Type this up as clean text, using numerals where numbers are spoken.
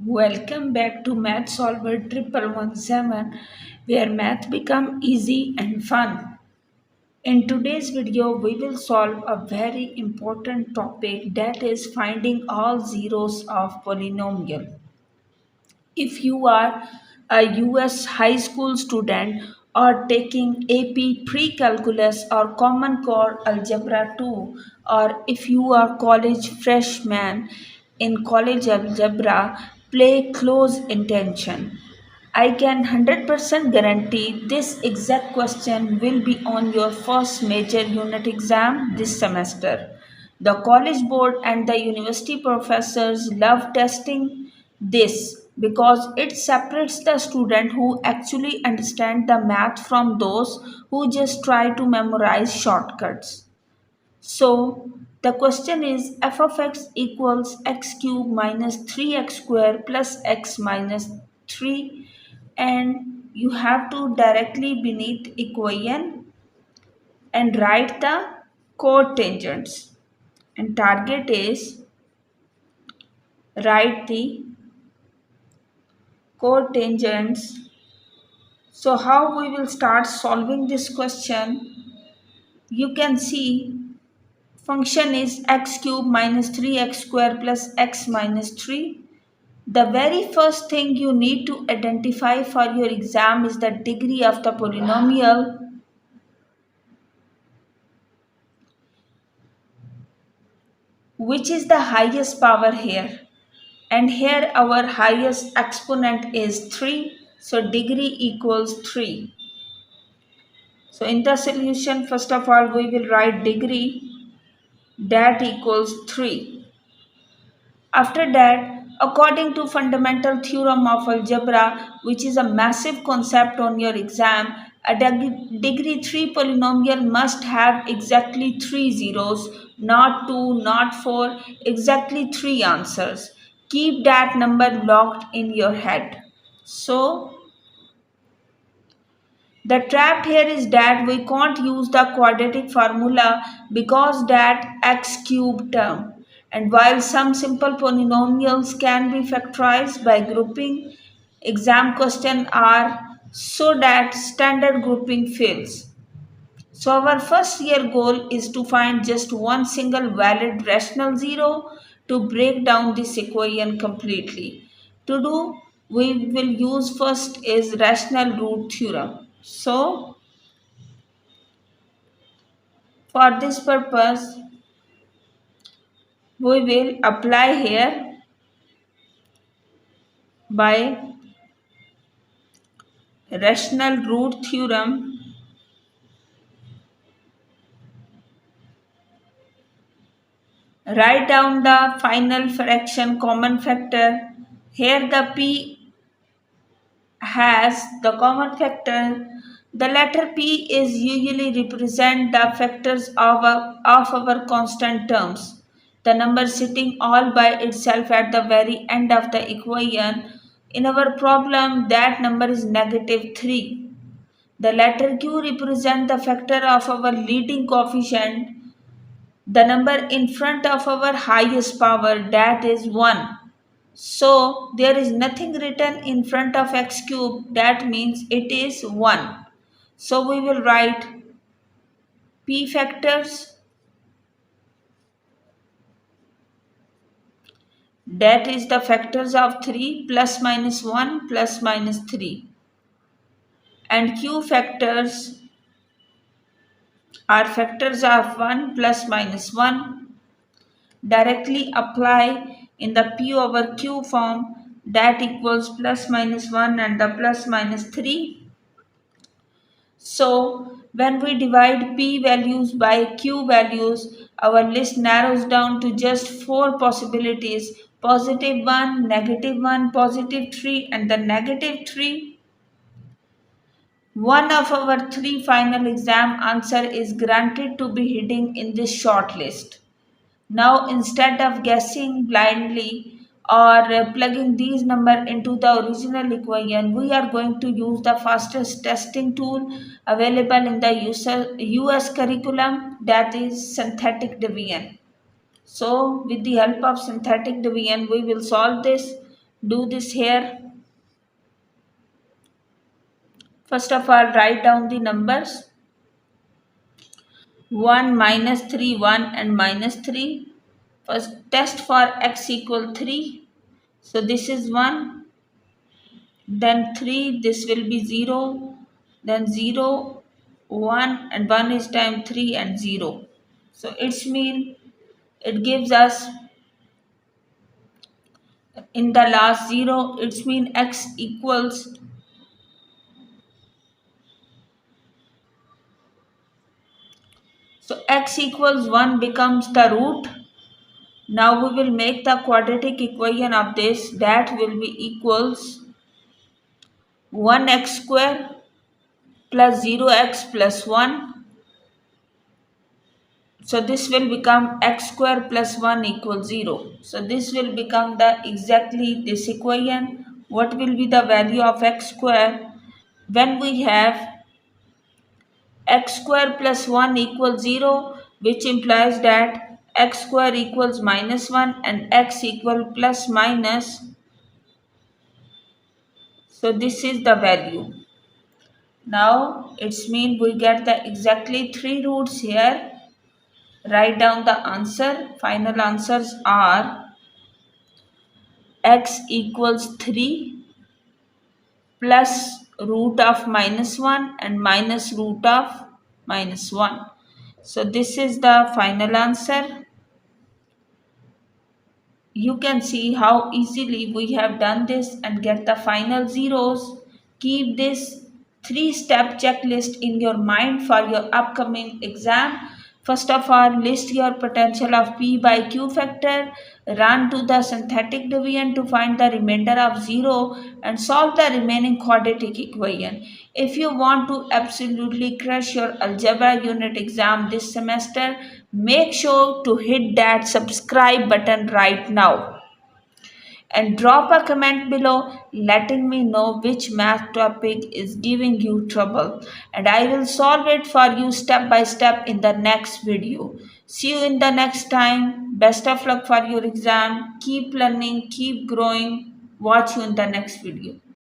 Welcome back to Math Solver 1117, where math become easy and fun. In today's video, we will solve a very important topic, that is finding all zeros of polynomial. If you are a US high school student or taking AP pre-calculus or Common Core Algebra 2, or if you are college freshman in college algebra, pay close attention. I can 100% guarantee this exact question will be on your first major unit exam this semester. The college board and the university professors love testing this because it separates the student who actually understand the math from those who just try to memorize shortcuts. So the question is f of x equals x cube minus 3x square plus x minus 3, and you have to directly beneath equation and write the cotangents, and target is write the cotangents. So how we will start solving this question? You can see function is x cube minus 3x square plus x minus 3. The very first thing you need to identify for your exam is the degree of the polynomial, which is the highest power here. And here our highest exponent is 3. So degree equals 3. So in the solution, first of all, we will write degree, that equals 3. After that, according to fundamental theorem of algebra, which is a massive concept on your exam, a degree 3 polynomial must have exactly 3 zeros, not 2, not 4, exactly 3 answers. Keep that number locked in your head. So, the trap here is that we can't use the quadratic formula because that x cube term. And while some simple polynomials can be factorized by grouping, exam questions are so that standard grouping fails. So our first year goal is to find just one single valid rational zero to break down this equation completely. To do, we will use first is rational root theorem. So for this purpose, we will apply here by rational root theorem. Write down the final fraction common factor. Here the p has the common factor. The letter p is usually represent the factors of our constant terms. The number sitting all by itself at the very end of the equation. In our problem, that number is negative 3. The letter q represents the factor of our leading coefficient, the number in front of our highest power, that is 1. So there is nothing written in front of x cube, that means it is 1. So we will write p factors, that is the factors of 3 plus minus 1 plus minus 3, and q factors are factors of 1 plus minus 1. Directly apply in the p over q form, that equals plus minus 1 and the plus minus 3. So when we divide p values by q values, our list narrows down to just 4 possibilities: positive 1, negative 1, positive 3 and the negative 3. One of our 3 final exam answer is granted to be hidden in this short list. Now instead of guessing blindly or plugging these numbers into the original equation, we are going to use the fastest testing tool available in the US curriculum, that is synthetic division. So with the help of synthetic division, we will solve this. do this here. First of all, write down the numbers. 1 minus 3, 1 and minus 3. First test for x equal 3. So this is 1. Then 3, this will be 0. Then 0, 1 and 1 is time 3 and 0. So it's mean it gives us in the last 0, it's mean x equals, so x equals 1 becomes the root. Now we will make the quadratic equation of this, that will be equals 1x square plus 0x plus 1. So this will become x square plus 1 equals 0. So this will become the exactly this equation. What will be the value of x square when we have x square plus 1 equals 0, which implies that x square equals minus 1 and x equal plus minus. So this is the value. Now it's mean we get the exactly 3 roots here. Write down the answer. Final answers are x equals 3 plus root of minus 1 and minus root of minus 1. So this is the final answer. You can see how easily we have done this and get the final zeros. Keep this 3-step checklist in your mind for your upcoming exam. First of all, list your potential of P by Q factor, run to the synthetic division to find the remainder of 0 and solve the remaining quadratic equation. If you want to absolutely crush your algebra unit exam this semester, make sure to hit that subscribe button right now and drop a comment below letting me know which math topic is giving you trouble, and I will solve it for you step by step in the next video. See you in the next time. Best of luck for your exam. Keep learning, keep growing. Watch you in the next video.